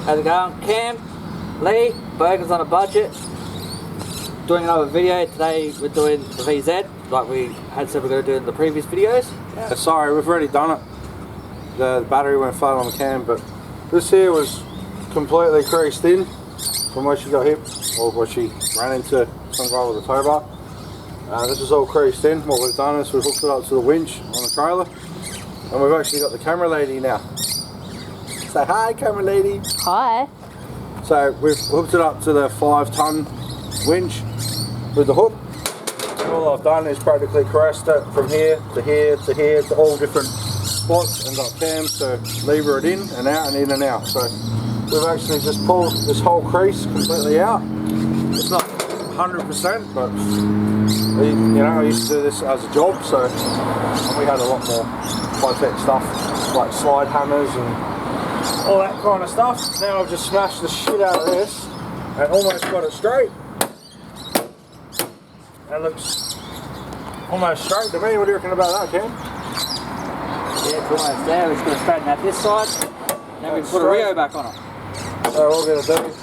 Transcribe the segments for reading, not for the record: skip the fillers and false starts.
How's it going? Cam, Lee, Bogans on a budget. Doing another video. Today we're doing the VZ, like we had said we're going to do in the previous videos. Yeah, sorry, we've already done it. The battery went flat on the cam, but this here was completely creased in from where she got hit, or where she ran into some guy with a tow bar. This is all creased in. What we've done is we've hooked it up to the winch on the trailer, and we've actually got the camera lady now. Say hi, camera lady. Hi. So we've hooked it up to the 5-ton winch with the hook. And all I've done is practically caressed it from here to here to here to all different spots, and got cams to lever it in and out and in and out. So we've actually just pulled this whole crease completely out. It's not 100%, but I used to do this as a job, so we had a lot more high-tech stuff like slide hammers and all that kind of stuff. Now I've just smashed the shit out of this and almost got it straight. That looks almost straight to me. What do you reckon about that, Cam? Yeah, it's almost there. We're just going to straighten out this side. Then we can put a Rio back on it. So what we're going to do is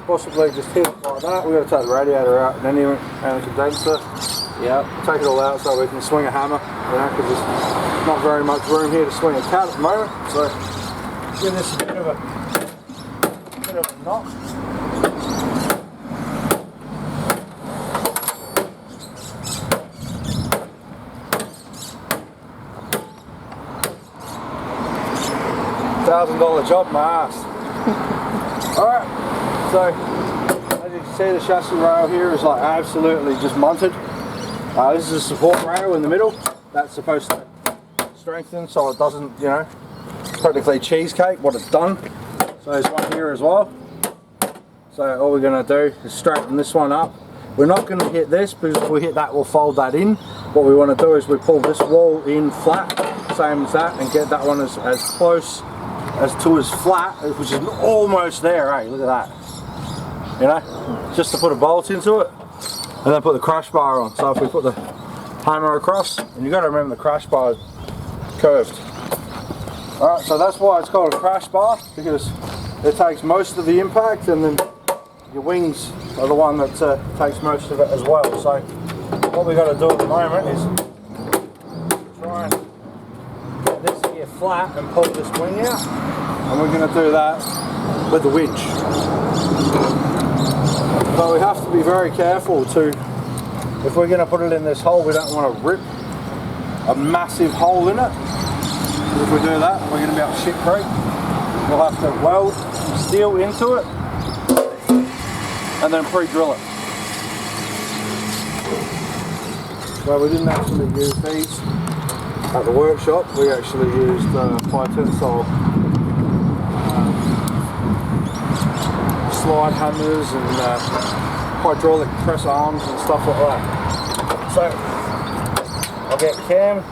possibly just hit it like that. We're going to take the radiator out and the condenser. Yep. Take it all out so we can swing a hammer. Because there's not very much room here to swing a cat at the moment. So give this a bit of a knock. $1,000 job, my ass. Alright, so as you can see, the chassis rail here is like absolutely just munted. This is a support rail in the middle. That's supposed to strengthen so it doesn't, practically cheesecake what it's done. So there's one here as well. So all we're going to do is straighten this one up. We're not going to hit this, because if we hit that we'll fold that in. What we want to do is we pull this wall in flat, same as that, and get that one as close as flat, which is almost there, eh? Look at that. Just to put a bolt into it, and then put the crash bar on. So if we put the hammer across, and you've got to remember the crash bar is curved. Alright, so that's why it's called a crash bar, because it takes most of the impact, and then your wings are the one that takes most of it as well. So what we've got to do at the moment is try and get this here flat and pull this wing out, and we're going to do that with the winch. But we have to be very careful too. If we're going to put it in this hole, we don't want to rip a massive hole in it. If we do that, we're going to be able to shit creek. We'll have to weld steel into it and then pre-drill it. Well, we didn't actually use these at the workshop. We actually used high tensile slide hammers and hydraulic press arms and stuff like that. So I'll get Cam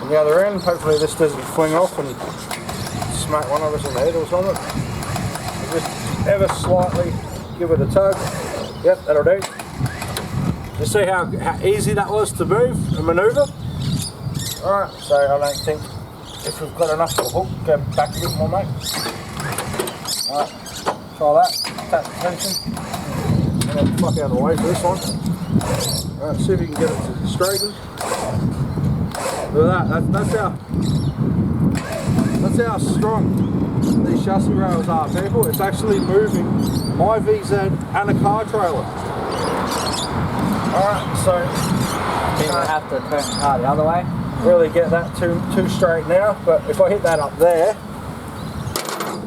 on the other end. Hopefully this doesn't fling off and smack one of us in the head or something. Just ever slightly give it a tug. Yep, that'll do. You see how easy that was to move and manoeuvre? Alright, so I don't think if we've got enough of a hook, go back a bit more, mate. Alright, try that. Tap the tension. And then fuck out of the way for this one. Alright, see if you can get it to straighten. Look at that. That's how strong these chassis rails are, people. It's actually moving my VZ and a car trailer. Alright, so Then we'll have to turn the car the other way. Really get that too straight now, but if I hit that up there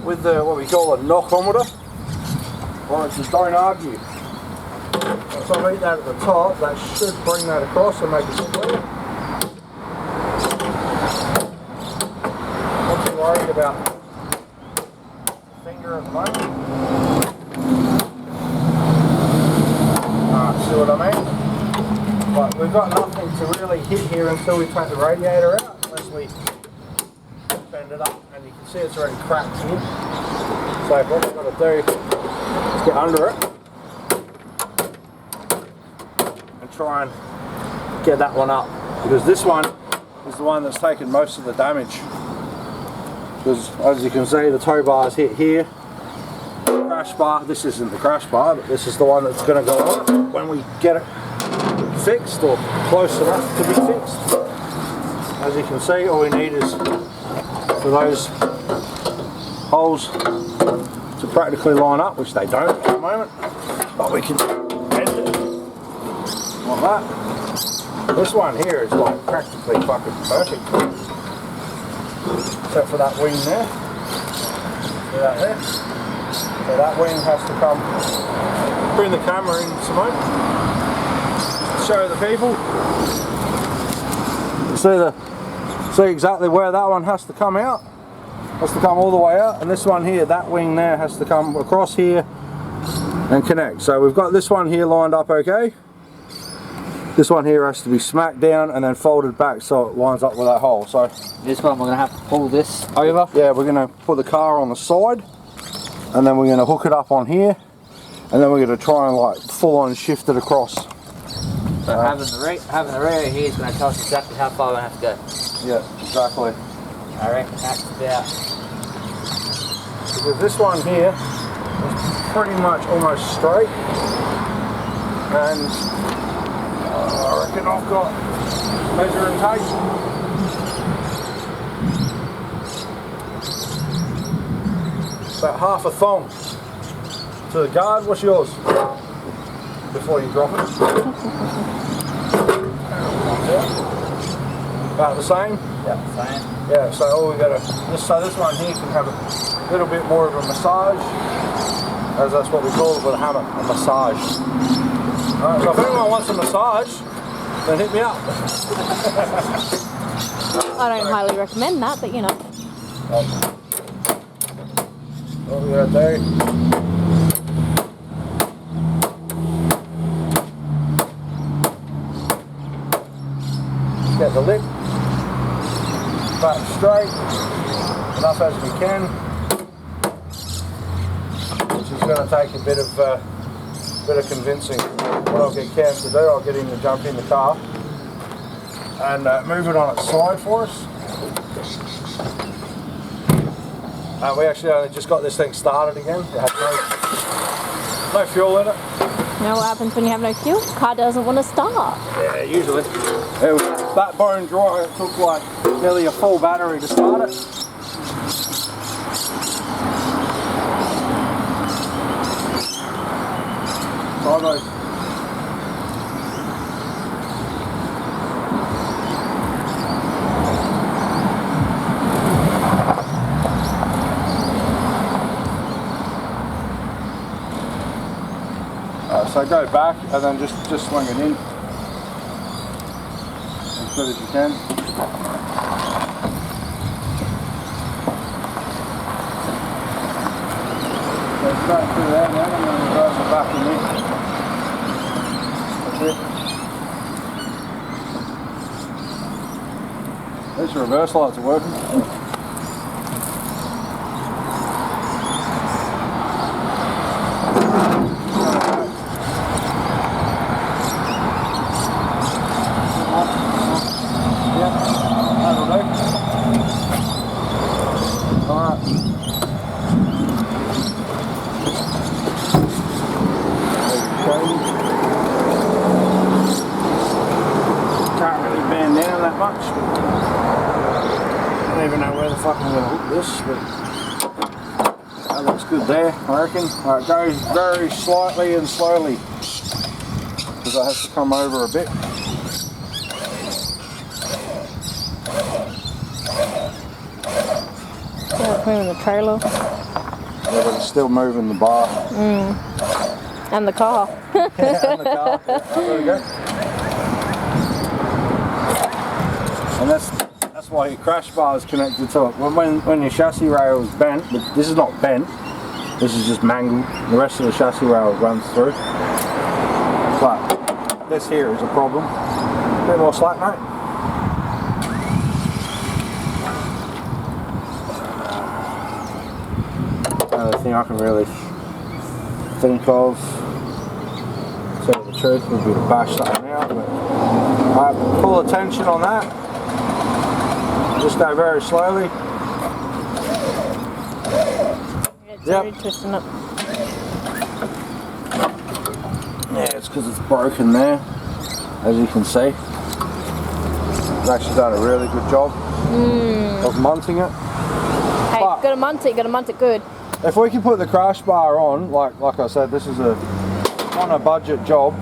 with the what we call a knockometer, well, just don't argue. So I hit that at the top, that should bring that across and make it clear. Not too worried about the finger at the moment. Alright, see what I mean? But we've got nothing to really hit here until we take the radiator out, unless we bend it up, and you can see it's already cracked in. So what we've got to do is get under it and try and get that one up, because this one is the one that's taken most of the damage. because as you can see the tow bars hit here. Crash bar, this isn't the crash bar, but this is the one that's going to go on when we get it fixed or close enough to be fixed. As you can see, all we need is for those holes to practically line up, which they don't at the moment, but we can bend it like that. This one here is like practically fucking perfect, except for that wing there. See that there? So that wing has to come. Bring the camera in, Simone. Show the people. See exactly where that one has to come out. Has to come all the way out, and this one here, that wing there, has to come across here and connect. So we've got this one here lined up okay. This one here has to be smacked down and then folded back so it lines up with that hole. So this one we're going to have to pull this over. Yeah, we're going to put the car on the side, and then we're going to hook it up on here, and then we're going to try and like full on shift it across. So having the rear here is going to tell us exactly how far we have to go. Yeah, exactly. I reckon that's about. Because this one here is pretty much almost straight, and I reckon I've got measuring tape. About half a thong to the guard. What's yours? Before you drop it. About the same? Yeah, same. Yeah, so all we gotta, so this one here can have a little bit more of a massage, as that's what we call it with a hammer, a massage. Alright, so if anyone wants a massage, then hit me up. I don't highly recommend that, but you know. What we gotta do? Get the lip back straight, enough as we can, which is going to take a bit of convincing. What I'll get Cam to do, I'll get him to jump in the car and move it on its side for us. We actually only just got this thing started again. It had no fuel in it. You know what happens when you have no fuel? Car doesn't want to start. Yeah, usually. It was that bone dry, it took like nearly a full battery to start it. Sideways. So go back and then just swing it in as good as you can. So straight through there now, and then reverse it back in there. That's it. These reverse lights are working. Can't really bend down that much. I don't even know where the fuck I'm going to hook this, but that looks good there, I reckon. It goes very slightly and slowly because it has to come over a bit. Yeah, it's moving the trailer. Yeah, but it's still moving the bar. And the car. Yeah, and the car. Yeah, there we go. And that's why your crash bar is connected to it. When your chassis rail is bent, but this is not bent, this is just mangled. The rest of the chassis rail runs through. But this here is a problem. A bit more slack, mate. Another thing I can really think of, to tell you the truth, would be to bash something out, but pull attention on that. Just go very slowly. Yep. Already twisting it. Yeah, it's because it's broken there, as you can see. It's actually done a really good job of munting it. Hey, But gotta munt it good. if we can put the crash bar on, like I said, this is on a budget job.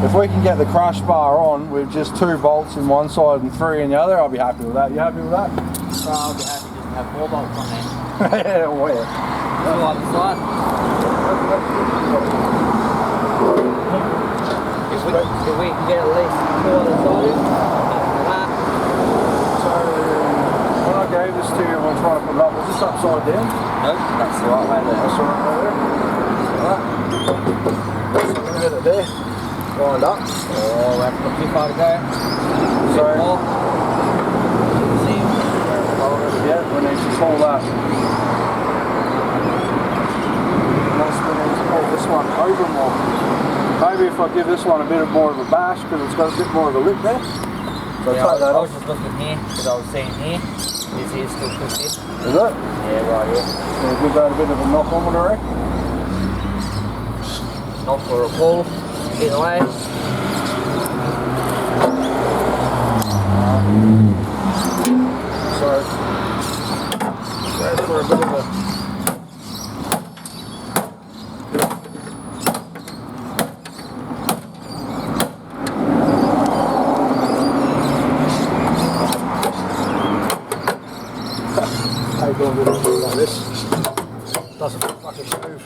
If we can get the crash bar on with just 2 bolts in one side and 3 in the other, I'll be happy with that. You happy with that? So I'll be happy just to have 4 bolts on there. Yeah, well, yeah. 2 on the side. If we can get at least 4 on the side, So when I gave this to you, I'm trying to put it up. Was this upside down? nope, that's the right way there. That's the right way there. Alright. So I'm going to get it there. Lined up. Oh, we have got too far to go. So, see, yeah, we need to pull that. Plus we need to pull this one over more. Maybe if I give this one a bit more of a bash, because it's got a bit more of a lip there. So yeah, take that I off. was just looking here, because I was seeing here. This here's still twisted. Is it? Yeah, right here. So give that a bit of a knock on, would I reckon? Not for a pull. Either way. So, go for a bit of a... Take on a bit of it like this. Doesn't fucking move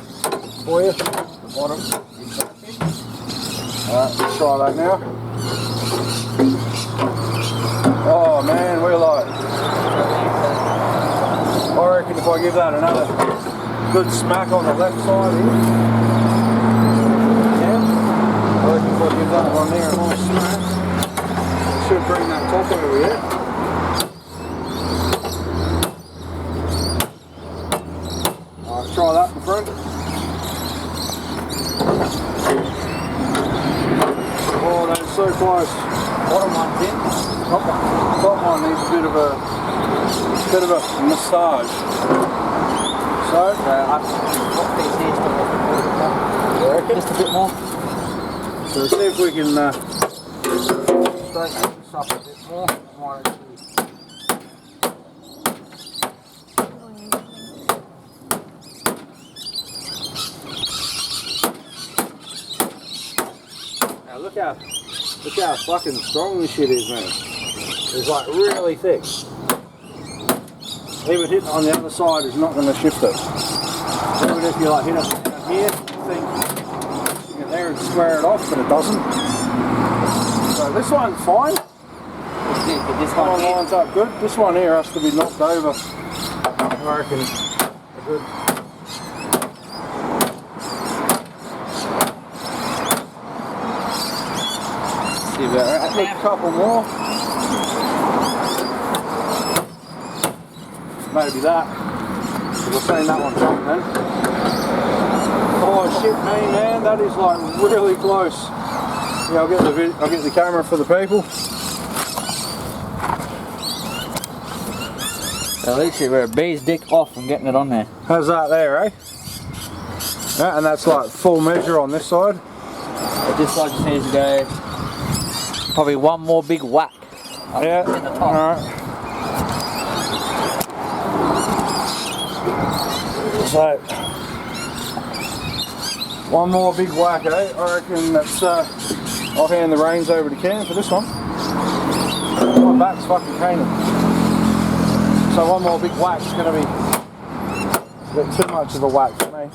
for you. The bottom. Alright, let's try that now. Oh man, we're like... I reckon if I give that another good smack on the left side here. Yeah. I reckon if I give that one there a nice smack, it should bring that top over here. Alright, try that in front. Oh, that's so close. Bottom one's in. Top one needs a bit of a massage. So, I got these here still just a bit more. So see if we can straighten this up a bit more. Might actually... Now look how fucking strong this shit is, man. It's like really thick. Even hitting on the other side is not going to shift it. Even if you like hit it down here, you think you get there and square it off, but it doesn't. So this one's fine. This One one here. lines up good. This one here has to be knocked over. I reckon a good. See about right A now. couple more. Maybe that. We've seen that one jump then. Oh shit me, man, that is like really close. Yeah, I'll get the camera for the people. So literally we're a bee's dick off from getting it on there. How's that there, eh? Yeah, and that's like full measure on this side. This side just needs to go probably one more big whack. Yeah, In the top. alright. So, one more big whack, eh? I reckon that's, I'll hand the reins over to Cam for this one. My back's fucking caning. So one more big whack's going to be a bit too much of a whack for me.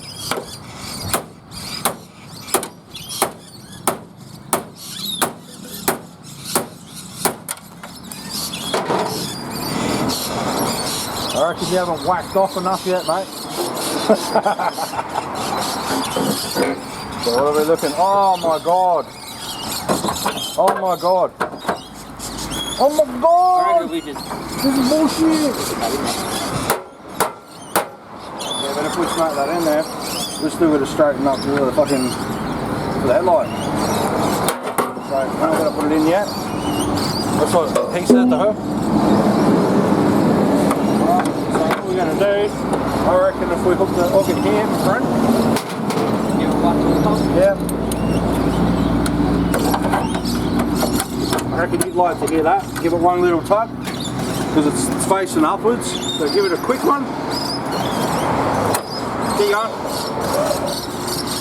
I reckon you haven't whacked off enough yet, mate. So what are we looking? Oh my god! Oh my god! Oh my I god! reckon we just This is bullshit! Yeah, but if we smack that in there, we're still going to straighten up to the fucking for the headlight. So we're not going to put it in yet. That's what he said to her. Alright, so what we're going to do, I reckon if we hook it here, my friend. Give it one to the top. Yeah. I reckon you'd like to hear that. Give it one little tug, because it's facing upwards. So give it a quick one. Keep going.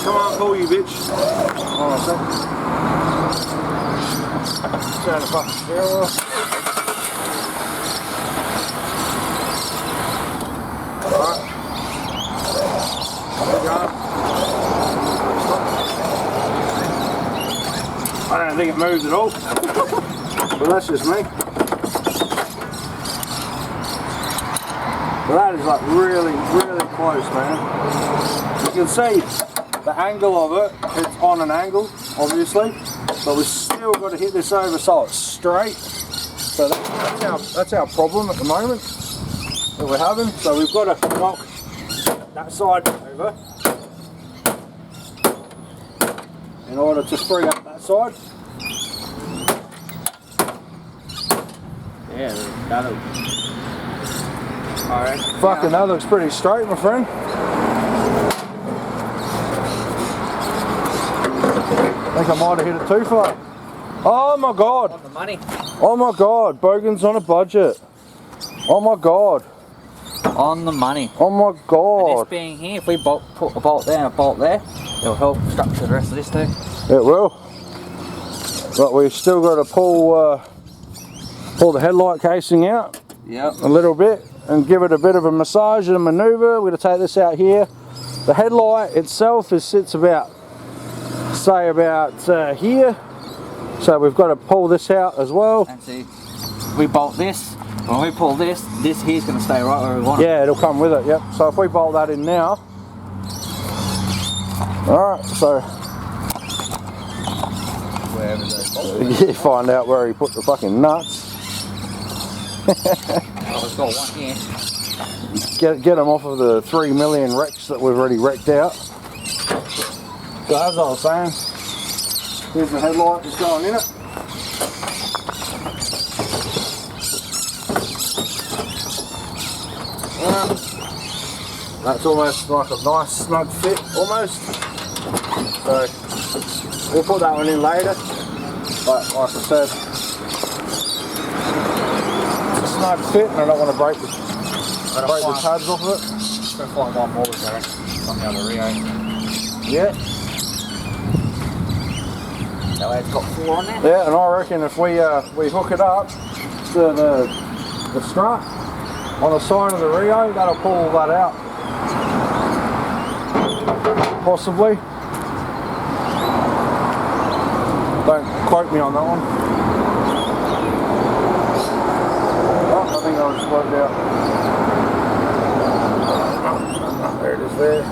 Come on, pull you bitch. Hold on a sec. Turn the fucking steering wheel. Alright. Keep going. I don't think it moved at all. But that's just me. But that is like really, really close, man. You can see the angle of it, it's on an angle, obviously, but we've still got to hit this over so it's straight. So that's our problem at the moment that we're having. So we've got to knock that side over in order to free up that side. Yeah, that'll. Alright. Fucking that looks pretty straight, my friend. I think I might have hit it too far. Oh my god. On the money. Oh my god. Bogans on a budget. Oh my god. On the money. Oh my And god. this being here, if we put a bolt there and a bolt there, it'll help structure the rest of this too. It will. But we've still got to pull the headlight casing out Yep. a little bit and give it a bit of a massage and a manoeuvre. We're going to take this out here. The headlight itself sits about, say about here. So we've got to pull this out as well. And see, we bolt this. When we pull this, this here's going to stay right where we want it. Yeah, it'll come with it, yep. So if we bolt that in now. Alright, so Wherever those bolts you find out where he put the fucking nuts. Oh, we've got one here. Get them off of the 3 million wrecks that we've already wrecked out. So as I was saying, here's the headlight just going in it. That's almost like a nice snug fit, almost. So we'll put that one in later. But like I said, it's a snug fit, and I don't want to break the tabs off of it. I'm going to find one more with that on the other Rio. Yeah. That way it's got 4 on there. Yeah, and I reckon if we hook it up to the strut on the side of the Rio, that'll pull all that out. Possibly. Don't quote me on that one. Oh, I think I'll just work it out. There it is there.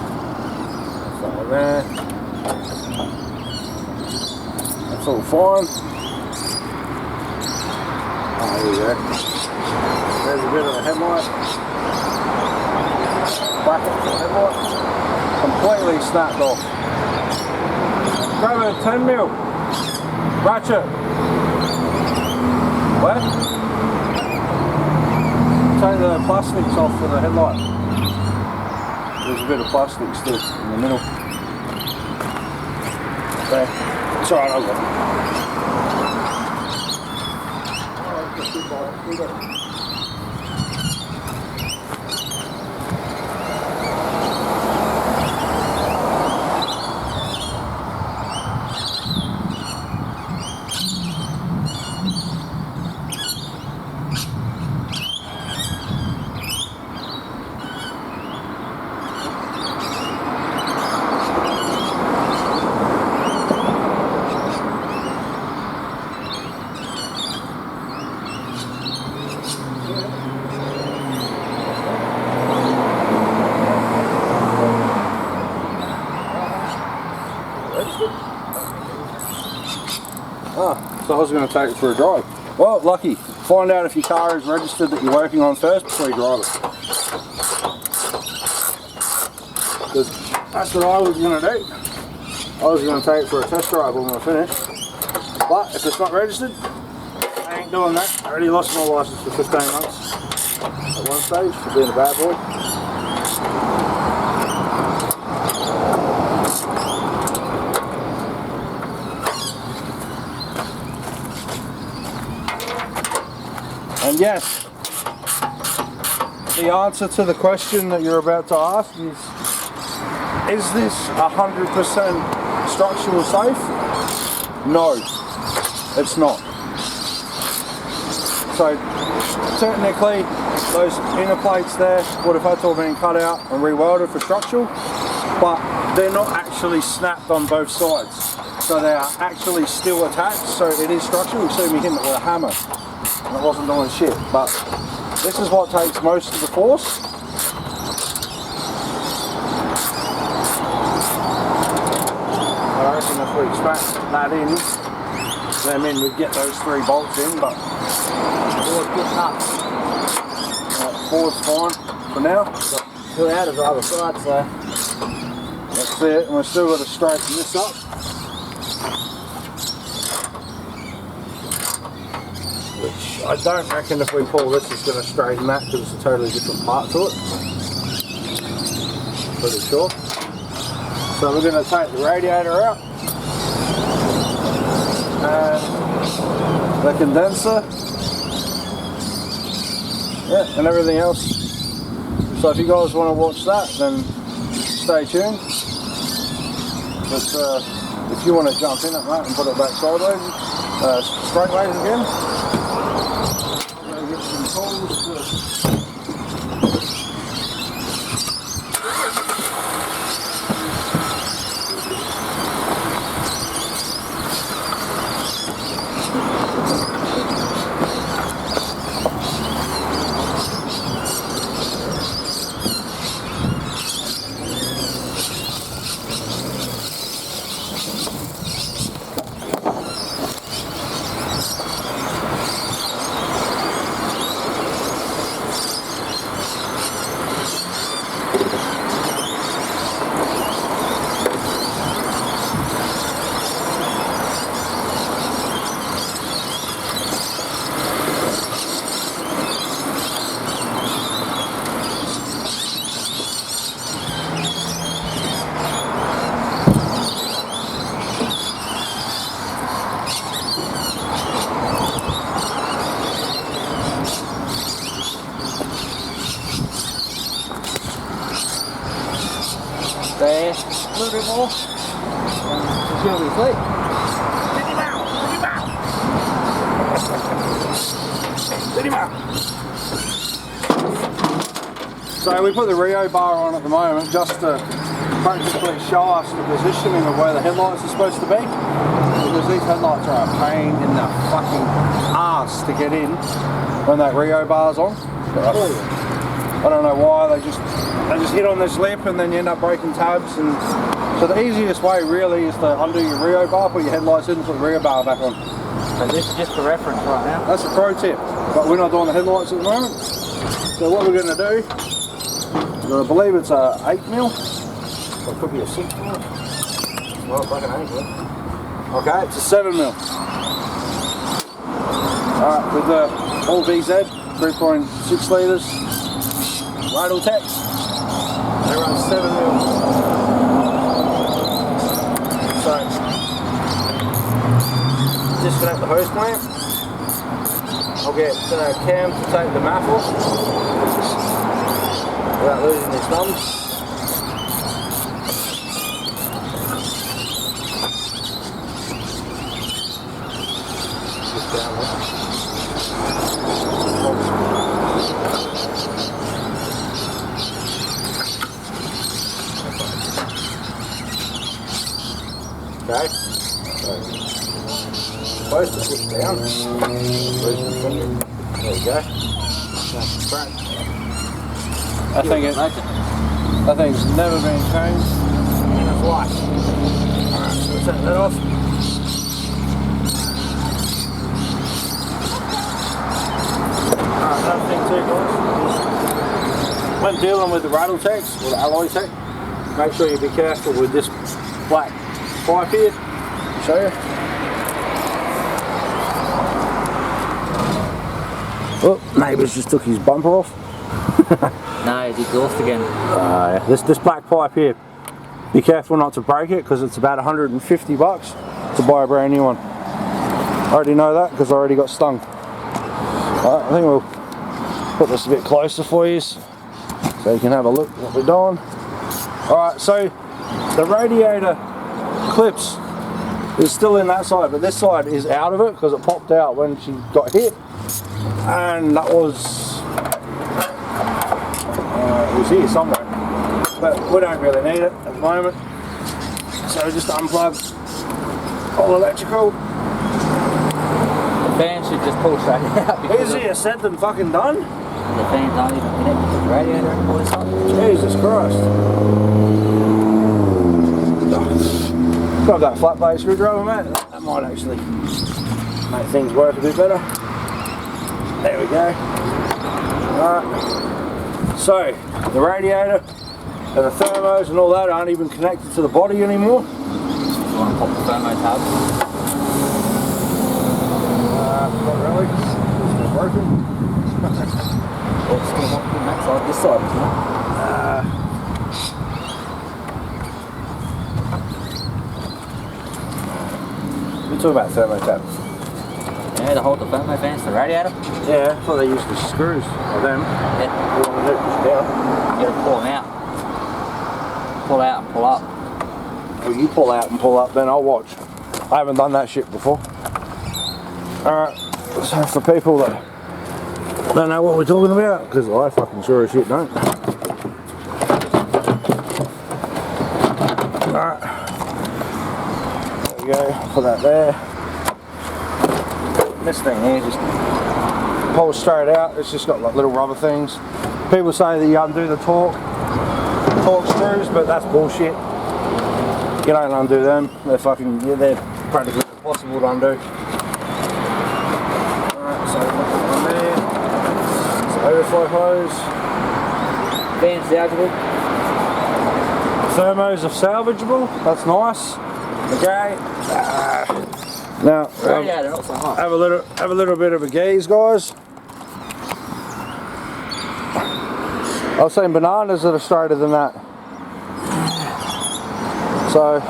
That one there. That's all fine. Oh, there you go. There's a bit of a headlight. Bracket for the headlight. Completely snapped off. Grab a 10mm. Ratchet. What? Take the plastics off for the headlight. There's a bit of plastic still in the middle. Okay. It's alright, I'll go. So I was going to take it for a drive. Well, lucky. Find out if your car is registered that you're working on first before you drive it. Because that's what I was going to do. I was going to take it for a test drive when we're finished. But if it's not registered, I ain't doing that. I already lost my license for 15 months at one stage for being a bad boy. And yes, the answer to the question that you're about to ask is this 100% structural safe? No, it's not. So technically, those inner plates there would have had to have been cut out and re-welded for structural, but they're not actually snapped on both sides. So they are actually still attached, so it is structural. You see me hitting it with a hammer, and it wasn't doing shit. But this is what takes most of the force. I reckon if we smash that in, then we'd get those 3 bolts in, but forward's fine for now. Got 2 out of the other side, so that's it, and we've still got to straighten this up. Which I don't reckon if we pull this is going to straighten that because it's a totally different part to it. Pretty sure. So we're going to take the radiator out and the condenser, yeah, and everything else. So if you guys want to watch that, then stay tuned. But if you want to jump in at that and put it back sideways, straightways again. I'm going to get some tools to there, a little bit more. Until we sleep. Get him out! Get him out! So we put the Rio bar on at the moment just to practically show us the positioning of where the headlights are supposed to be, because these headlights are a pain in the fucking ass to get in when that Rio bar's on. I don't know why, they just hit on this lip and then you end up breaking tabs. And so the easiest way really is to undo your Rio bar, put your headlights in and put the Rio bar back on. And this is just for reference right now. That's a pro tip, but we're not doing the headlights at the moment. So what we're going to do, I believe it's a 8mm, or it could be a 6mm. Well, it's like an 8mm. Okay, it's a 7mm. Alright, with the all VZ, 3.6 litres, Radal Tech. They run 7mm. So, disconnect the hose clamp. I'll get Cam to take the MAF off without losing his thumbs. Just down there. Okay, so supposed to push down. There you go. That thing's never been changed in its life. Alright, so we'll set that off. Alright, another thing too, guys. When dealing with the Radal Techs or the alloy tech, make sure you be careful with this black pipe here. I'll show you. Oh, neighbour's just took his bumper off. No, it's exhaust again. Yeah. This black pipe here, be careful not to break it because it's about 150 bucks to buy a brand new one. I already know that because I already got stung. Right, I think we'll put this a bit closer for you so you can have a look at what we're doing. Alright, so the radiator clips is still in that side, but this side is out of it because it popped out when she got hit, and that was it was here somewhere, but we don't really need it at the moment, so just unplug all electrical. The fan should just pull straight out. Easier said than fucking done. The fan's not even connected to the radiator anymore this time. Jesus Christ. Grab that flat base screwdriver, mate. That might actually make things work a bit better. There we go. Alright. So, the radiator and the thermos and all that aren't even connected to the body anymore. You want to pop the thermo tab? Not really. It's broken. Or it's going to want to be that side, this side, isn't it? We're talking about thermo tabs. Yeah, to hold the thermo fans to the radiator. Yeah, I thought they used the screws or them. Yeah. What do you want to do? Push it down? You got to pull them out. Pull out and pull up. Well, you pull out and pull up, then I'll watch. I haven't done that shit before. Alright, so for people that don't know what we're talking about, because I fucking sure as shit don't. Alright, there we go, put that there. This thing here just pulls straight out, it's just got like little rubber things. People say that you undo the torque screws, but that's bullshit. You don't undo them, they're fucking, yeah, they're practically impossible to undo. Alright, so put that one there. It's overflow hose. Fans salvageable. Thermos are salvageable, that's nice. Okay. Now Radiator, not so hot. have a little bit of a gaze, guys. I've seen bananas that are straighter than that. So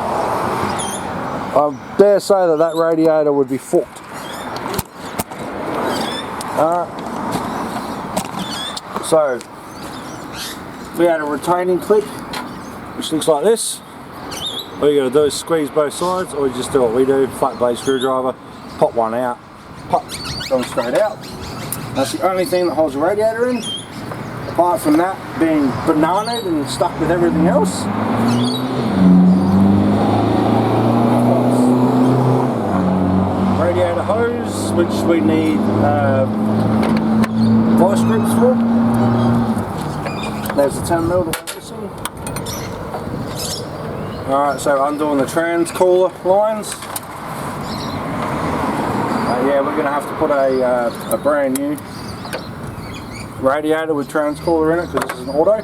I dare say that that radiator would be fucked. So we had a retaining clip which looks like this. All you got to do is squeeze both sides, or you just do what we do, flat blade screwdriver, pop one out, pop, going straight out. That's the only thing that holds the radiator in. Apart from that being bananaed and stuck with everything else. Radiator hose, which we need vice grips for. There's the 10mm that we're missing. Alright, so undoing the trans-cooler lines. Yeah, we're going to have to put a brand new radiator with trans-cooler in it because this is an auto.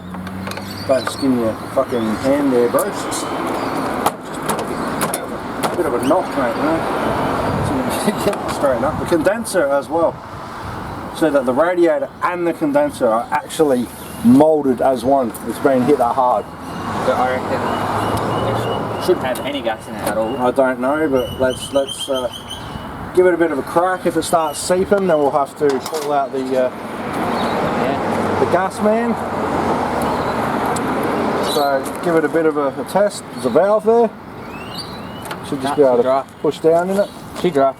Don't skin your fucking hand there, bro. Just a bit of a knock, mate, you know. Straighten up. The condenser as well, so that the radiator and the condenser are actually moulded as one. It's been hit that hard. But I reckon it shouldn't have any gas in it at all. I don't know, but let's give it a bit of a crack. If it starts seeping, then we'll have to call out the gas man. So give it a bit of a test. There's a valve there. Should just be able to push down in it. She dry.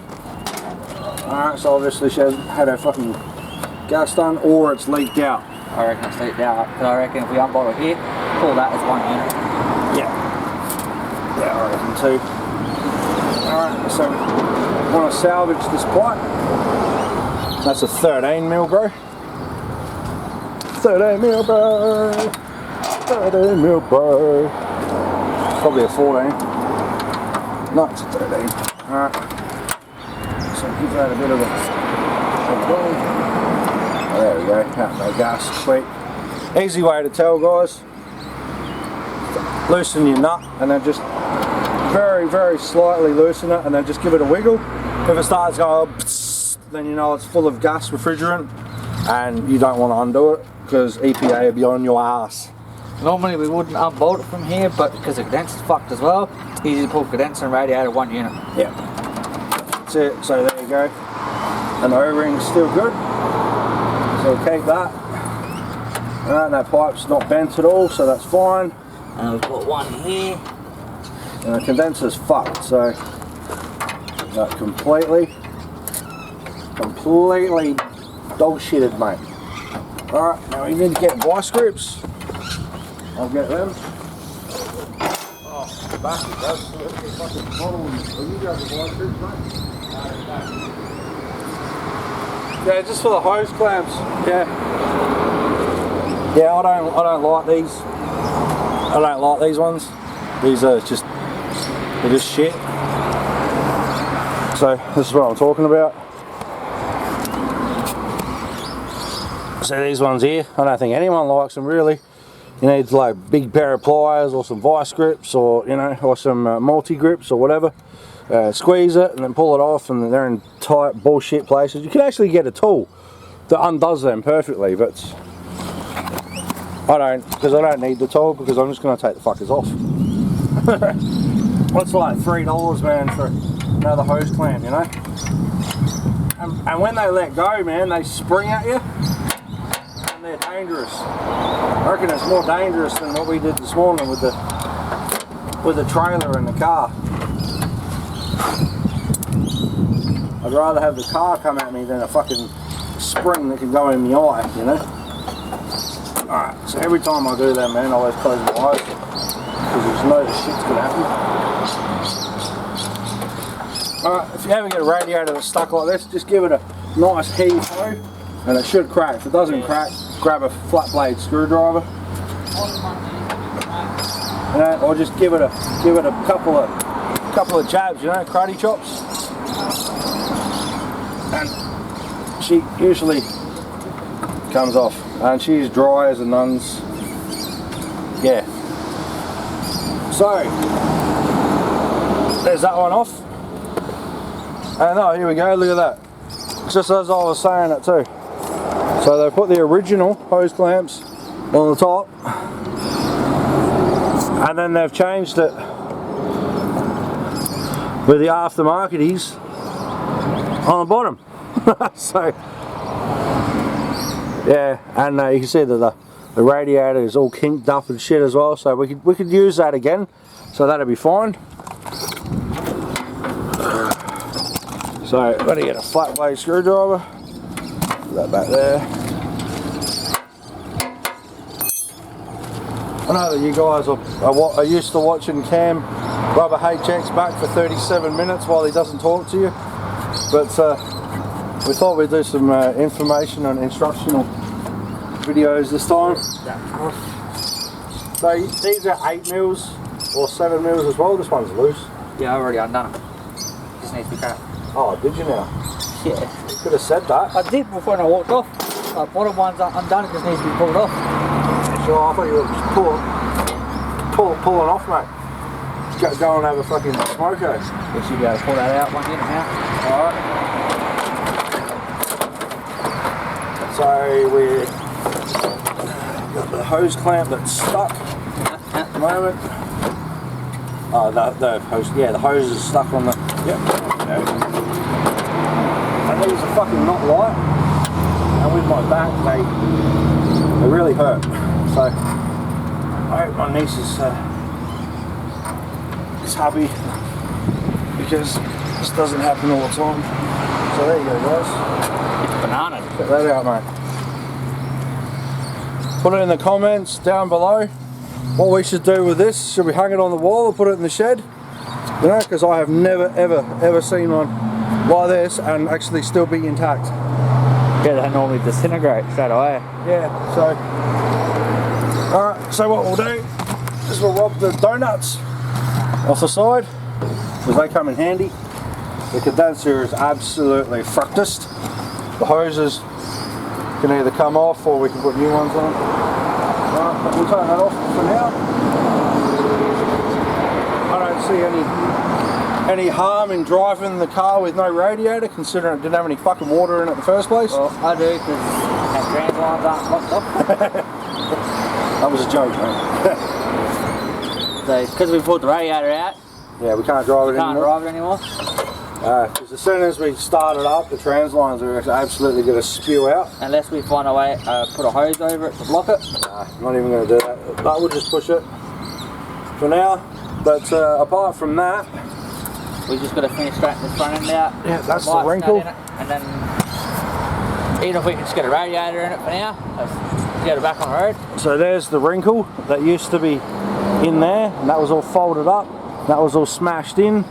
Alright, so obviously she hasn't had her fucking gas done, or it's leaked out. I reckon it's leaked out. Because I reckon if we unbolt it here, pull that as one unit. Yeah. Yeah, I reckon too. Alright, so we want to salvage this pipe. That's a 13mm, bro. 13mm, bro. 13mm, bro. Probably a 14. No, it's a 13. Alright. So give that a bit of a pull. Oh, there we go. No gas. Sweet. Easy way to tell, guys. Loosen your nut and then just very, very slightly loosen it and then just give it a wiggle. If it starts going, then you know it's full of gas refrigerant and you don't want to undo it because EPA will be on your ass. Normally we wouldn't unbolt it from here, but because the condenser's fucked as well, it's easy to pull condenser and radiator one unit. Yeah. That's it. So there you go. And the O-ring's still good. So we'll keep that. Alright, that pipe's not bent at all, so that's fine. And we've got one here. And the condenser's fucked, so that completely dog shitted, mate. Alright, now we need to get vice grips. I'll get them. Oh, back it does. So let's get fucking bottle. Will you grab the vice grips, mate? Yeah, just for the hose clamps. Yeah. Yeah, I don't like these. I don't like these ones. These are just, they're just shit. So this is what I'm talking about. So these ones here, I don't think anyone likes them really. You need like a big pair of pliers or some vice grips, or you know, or some multi grips or whatever. Squeeze it and then pull it off, and they're in tight bullshit places. You can actually get a tool that undoes them perfectly, but I don't, because I don't need the tool, because I'm just going to take the fuckers off. What's like $3, man, for another hose clamp, you know? And when they let go, man, they spring at you, and they're dangerous. I reckon it's more dangerous than what we did this morning with the trailer and the car. I'd rather have the car come at me than a fucking spring that can go in my eye, you know? Alright, so every time I do that, man, I always close my eyes, because there's no shit's gonna happen. Alright, if you ever get a radiator that's stuck like this, just give it a nice heave ho, and it should crack. If it doesn't crack, grab a flat blade screwdriver. You know, or just give it a couple of jabs, you know, karate chops. And she usually comes off, and she's dry as a nun's. Yeah. So there's that one off. And oh, here we go, look at that. Just as I was saying it too. So they put the original hose clamps on the top, and then they've changed it with the aftermarketies on the bottom. So yeah, and you can see that the radiator is all kinked up and shit as well, so we could use that again, so that'll be fine. So I'm going to get a flat blade screwdriver, put that back there. I know that you guys are used to watching Cam rubber HX back for 37 minutes while he doesn't talk to you, but we thought we'd do some information and instructional videos this time. So these are 8 mils or 7 mils as well. This one's loose. Yeah, I've already undone it. Just needs to be cut. Oh, did you now? Yeah. You could have said that. I did before I walked off. The bottom one's undone, it just needs to be pulled off. Sure, I thought you were just pulling off, mate. Go and have a fucking smoko. We should be able to pull that out one in now. Alright. So we've got the hose clamp that's stuck at the moment. Oh, the hose, yeah, the hose is stuck on the, yep. And these are fucking not light, and with my back they really hurt. So I hope my niece is happy, because this doesn't happen all the time. So there you go, guys. It's banana. Check that out, mate. Put it in the comments down below what we should do with this. Should we hang it on the wall or put it in the shed? You know, because I have never ever seen one like this and actually still be intact. Yeah, they normally disintegrate straight away. Yeah, so alright, so what we'll do is we'll rob the donuts off the side, because they come in handy. The condenser is absolutely fructused. The hoses can either come off or we can put new ones on. But we'll turn that off for now. I don't see any harm in driving the car with no radiator, considering it didn't have any fucking water in it in the first place. Well, I do, because that trans lines aren't locked off. That was a joke, mate. So, because we pulled the radiator out, Yeah, we can't drive it anymore. Can't drive it anymore. Because as soon as we start it up, the trans lines are absolutely going to spew out. Unless we find a way, put a hose over it to block it. Nah, not even going to do that. But we'll just push it for now. But apart from that, we just got to finish straightening the front end out. Yeah, that's the lights wrinkle. in it, and then even if we can just get a radiator in it for now, let's get it back on the road. so there's the wrinkle that used to be in there, and that was all folded up. That was all smashed in.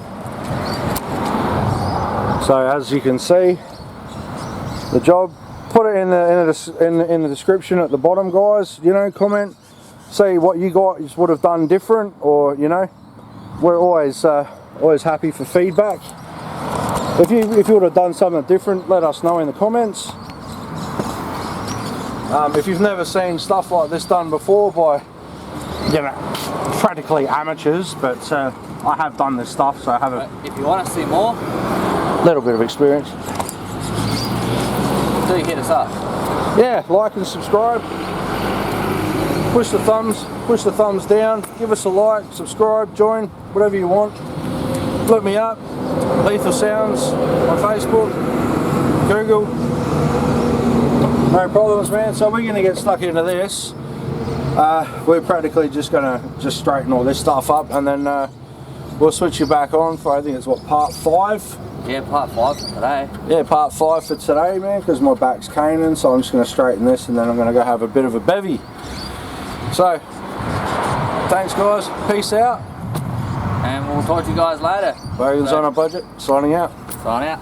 So as you can see, the job. Put it in the description at the bottom, guys. You know, comment, see what you guys would have done different, or you know, we're always happy for feedback. If you would have done something different, let us know in the comments. If you've never seen stuff like this done before by, you know, practically amateurs, but I have done this stuff, so I have a If you want to see more, little bit of experience. do hit us up. Yeah, like and subscribe. Push the thumbs down. Give us a like, subscribe, join, whatever you want. Look me up, Lethal Sounds on Facebook, Google. No problems, man. So we're going to get stuck into this. We're practically just going to straighten all this stuff up, and then we'll switch you back on for, I think it's what, part 5? Yeah, part 5 for today. Yeah, part 5 for today, man, because my back's caning, so I'm just going to straighten this, and then I'm going to go have a bit of a bevy. So, thanks guys, peace out. And we'll talk to you guys later. Bogans on a budget, signing out. Sign out.